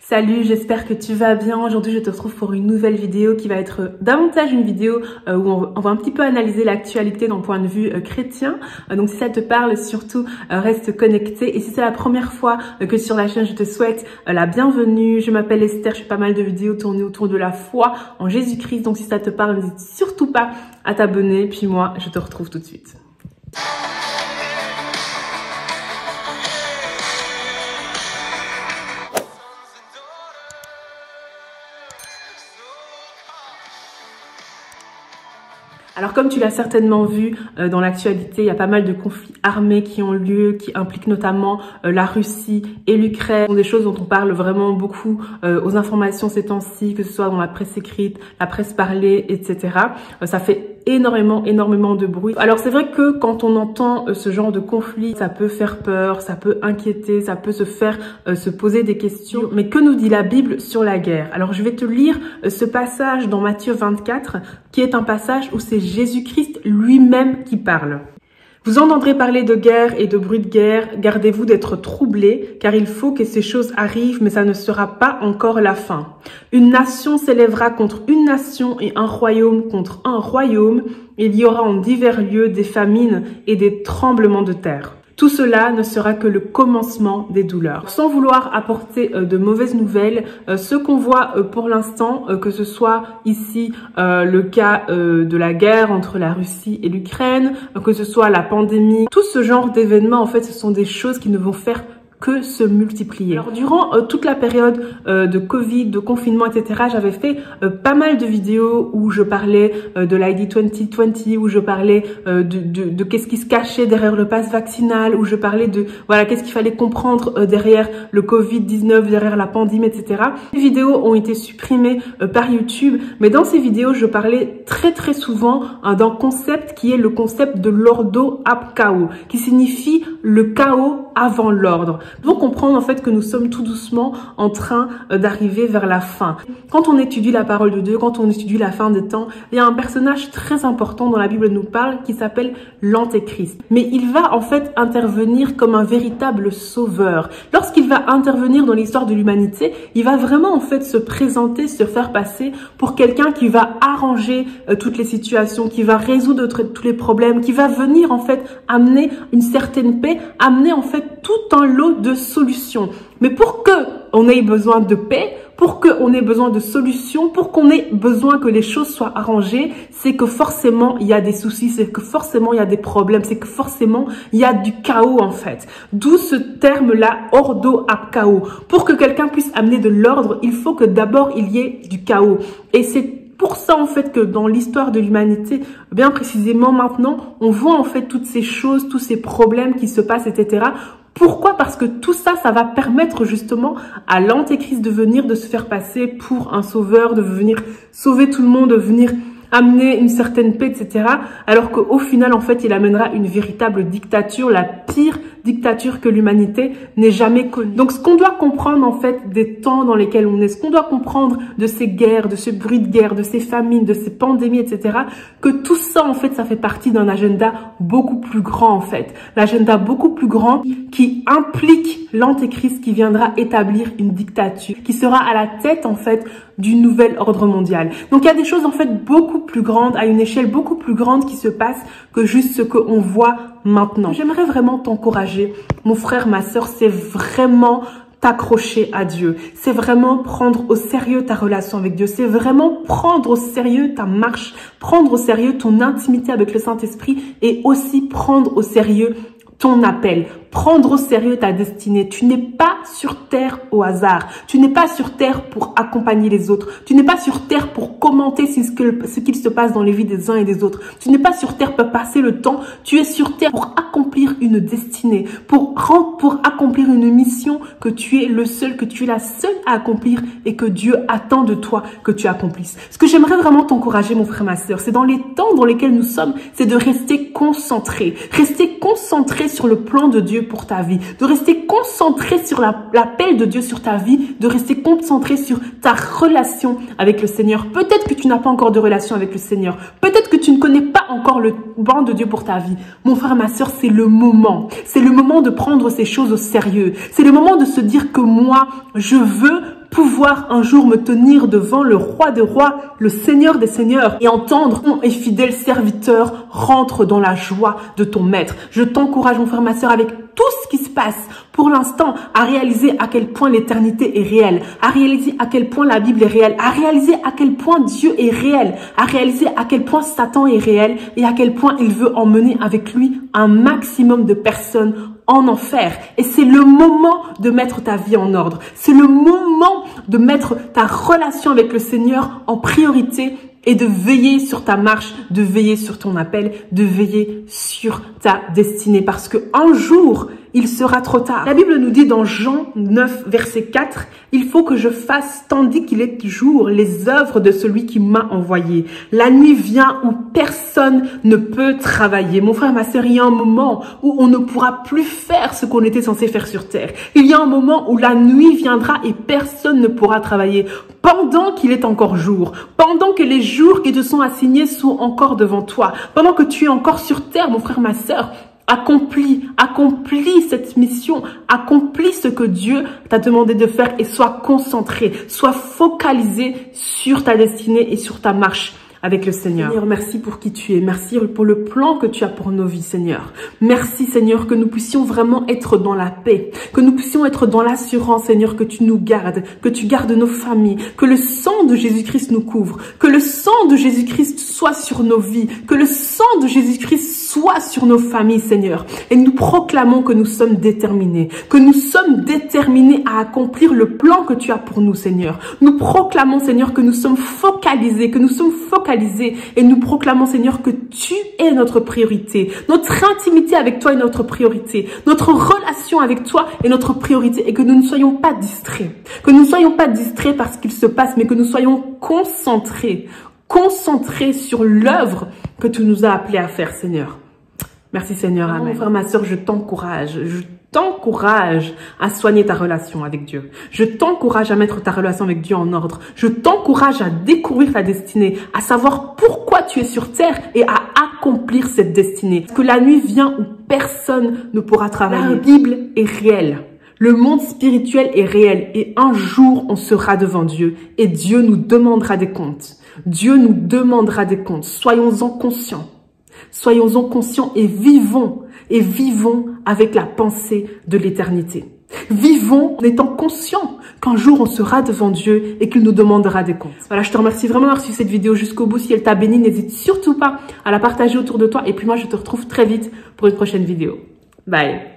Salut, j'espère que tu vas bien. Aujourd'hui, je te retrouve pour une nouvelle vidéo qui va être davantage une vidéo où on va un petit peu analyser l'actualité d'un point de vue chrétien. Donc, si ça te parle, surtout, reste connecté. Et si c'est la première fois que sur la chaîne, je te souhaite la bienvenue. Je m'appelle Esther, je fais pas mal de vidéos tournées autour de la foi en Jésus-Christ. Donc, si ça te parle, n'hésite surtout pas à t'abonner. Puis moi, je te retrouve tout de suite. Alors comme tu l'as certainement vu dans l'actualité, il y a pas mal de conflits armés qui ont lieu, qui impliquent notamment la Russie et l'Ukraine. Ce sont des choses dont on parle vraiment beaucoup aux informations ces temps-ci, que ce soit dans la presse écrite, la presse parlée, etc. Ça fait énormément de bruit. Alors c'est vrai que quand on entend ce genre de conflit, ça peut faire peur, ça peut inquiéter, ça peut se faire se poser des questions. Mais que nous dit la Bible sur la guerre? Alors je vais te lire ce passage dans Matthieu 24, qui est un passage où c'est Jésus-Christ lui-même qui parle. Vous entendrez parler de guerre et de bruit de guerre, gardez-vous d'être troublés, car il faut que ces choses arrivent, mais ça ne sera pas encore la fin. Une nation s'élèvera contre une nation et un royaume contre un royaume. Il y aura en divers lieux des famines et des tremblements de terre. Tout cela ne sera que le commencement des douleurs. Sans vouloir apporter de mauvaises nouvelles, ce qu'on voit pour l'instant, que ce soit ici le cas de la guerre entre la Russie et l'Ukraine, que ce soit la pandémie, tout ce genre d'événements, en fait, ce sont des choses qui ne vont faire que se multiplier. Alors durant toute la période de Covid, de confinement, etc., j'avais fait pas mal de vidéos où je parlais de l'ID 2020, où je parlais de qu'est-ce qui se cachait derrière le pass vaccinal, où je parlais de voilà qu'est-ce qu'il fallait comprendre derrière le Covid-19, derrière la pandémie, etc. Les vidéos ont été supprimées par YouTube, mais dans ces vidéos, je parlais très souvent d'un concept qui est le concept de l'ordo ab chaos, qui signifie le chaos avant l'ordre. Nous devons comprendre en fait que nous sommes tout doucement en train d'arriver vers la fin. Quand on étudie la parole de Dieu, quand on étudie la fin des temps, il y a un personnage très important dont la Bible nous parle qui s'appelle l'Antéchrist. Mais il va en fait intervenir comme un véritable sauveur. Lorsqu'il va intervenir dans l'histoire de l'humanité, il va vraiment en fait se présenter, se faire passer pour quelqu'un qui va arranger toutes les situations, qui va résoudre tous les problèmes, qui va venir en fait amener une certaine paix, amener en fait tout un lot de solutions. Mais pour que on ait besoin de paix, pour qu'on ait besoin de solutions, pour qu'on ait besoin que les choses soient arrangées, c'est que forcément il y a des soucis, c'est que forcément il y a des problèmes, c'est que forcément il y a du chaos en fait. D'où ce terme-là, ordo ab chaos. Pour que quelqu'un puisse amener de l'ordre, il faut que d'abord il y ait du chaos. Et c'est pour ça en fait que dans l'histoire de l'humanité, bien précisément maintenant, on voit en fait toutes ces choses, tous ces problèmes qui se passent, etc. Pourquoi? Parce que tout ça, ça va permettre justement à l'Antéchrist de venir, de se faire passer pour un sauveur, de venir sauver tout le monde, de venir amener une certaine paix, etc. Alors qu'au final, en fait, il amènera une véritable dictature, la pire dictature que l'humanité n'ait jamais connue. Donc, ce qu'on doit comprendre, en fait, des temps dans lesquels on est, ce qu'on doit comprendre de ces guerres, de ce bruit de guerre, de ces famines, de ces pandémies, etc., que tout ça, en fait, ça fait partie d'un agenda beaucoup plus grand, en fait. L'agenda beaucoup plus grand qui implique l'Antéchrist qui viendra établir une dictature, qui sera à la tête, en fait, du nouvel ordre mondial. Donc, il y a des choses, en fait, beaucoup plus grandes, à une échelle beaucoup plus grande qui se passent que juste ce qu'on voit maintenant. J'aimerais vraiment t'encourager, mon frère, ma sœur, c'est vraiment t'accrocher à Dieu. C'est vraiment prendre au sérieux ta relation avec Dieu. C'est vraiment prendre au sérieux ta marche, prendre au sérieux ton intimité avec le Saint-Esprit et aussi prendre au sérieux ton appel. Prendre au sérieux ta destinée. Tu n'es pas sur terre au hasard. Tu n'es pas sur terre pour accompagner les autres. Tu n'es pas sur terre pour commenter ce qu'il se passe dans les vies des uns et des autres. Tu n'es pas sur terre pour passer le temps. Tu es sur terre pour accomplir une destinée, pour accomplir une mission que tu es le seul, que tu es la seule à accomplir et que Dieu attend de toi que tu accomplisses. Ce que j'aimerais vraiment t'encourager, mon frère, ma sœur, c'est dans les temps dans lesquels nous sommes, c'est de rester concentré sur le plan de Dieu pour ta vie, de rester concentré sur l'appel de Dieu sur ta vie, de rester concentré sur ta relation avec le Seigneur. Peut-être que tu n'as pas encore de relation avec le Seigneur. Peut-être que tu ne connais pas encore le plan de Dieu pour ta vie. Mon frère, ma soeur, c'est le moment. C'est le moment de prendre ces choses au sérieux. C'est le moment de se dire que moi, je veux pouvoir un jour me tenir devant le roi des rois, le Seigneur des seigneurs et entendre « Bon et fidèle serviteur, rentre dans la joie de ton maître ». Je t'encourage, mon frère, ma soeur, avec tout ce qui se passe pour l'instant, à réaliser à quel point l'éternité est réelle, à réaliser à quel point la Bible est réelle, à réaliser à quel point Dieu est réel, à réaliser à quel point Satan est réel et à quel point il veut emmener avec lui un maximum de personnes en enfer. Et c'est le moment de mettre ta vie en ordre. C'est le moment de mettre ta relation avec le Seigneur en priorité et de veiller sur ta marche, de veiller sur ton appel, de veiller sur ta destinée. Parce que un jour, il sera trop tard. La Bible nous dit dans Jean 9, verset 4, « Il faut que je fasse, tandis qu'il est jour, les œuvres de celui qui m'a envoyé. La nuit vient où personne ne peut travailler. » Mon frère, ma sœur, il y a un moment où on ne pourra plus faire ce qu'on était censé faire sur terre. Il y a un moment où la nuit viendra et personne ne pourra travailler. Pendant qu'il est encore jour, pendant que les jours qui te sont assignés sont encore devant toi, pendant que tu es encore sur terre, mon frère, ma sœur, accomplis cette mission, accomplis ce que Dieu t'a demandé de faire et sois concentré, sois focalisé sur ta destinée et sur ta marche avec le Seigneur. Seigneur, merci pour qui tu es. Merci pour le plan que tu as pour nos vies, Seigneur. Merci, Seigneur, que nous puissions vraiment être dans la paix, que nous puissions être dans l'assurance, Seigneur, que tu nous gardes, que tu gardes nos familles, que le sang de Jésus-Christ nous couvre, que le sang de Jésus-Christ soit sur nos vies, que le sang de Jésus-Christ soit sur nos familles, Seigneur. Et nous proclamons que nous sommes déterminés, à accomplir le plan que tu as pour nous, Seigneur. Nous proclamons, Seigneur, que nous sommes focalisés, et nous proclamons, Seigneur, que tu es notre priorité. Notre intimité avec toi est notre priorité. Notre relation avec toi est notre priorité et que nous ne soyons pas distraits. Que nous ne soyons pas distraits par ce qu'il se passe, mais que nous soyons concentrés sur l'œuvre que tu nous as appelés à faire, Seigneur. Merci, Seigneur. Amen. Mon frère, ma soeur, je t'encourage à soigner ta relation avec Dieu. Je t'encourage à mettre ta relation avec Dieu en ordre. Je t'encourage à découvrir ta destinée, à savoir pourquoi tu es sur terre et à accomplir cette destinée. Parce que la nuit vient où personne ne pourra travailler. La Bible est réelle. Le monde spirituel est réel et un jour on sera devant Dieu et Dieu nous demandera des comptes. Dieu nous demandera des comptes. Soyons-en conscients. Soyons-en conscients et vivons avec la pensée de l'éternité. Vivons en étant conscients qu'un jour on sera devant Dieu et qu'il nous demandera des comptes. Voilà, je te remercie vraiment d'avoir suivi cette vidéo jusqu'au bout. Si elle t'a béni, n'hésite surtout pas à la partager autour de toi. Et puis moi, je te retrouve très vite pour une prochaine vidéo. Bye.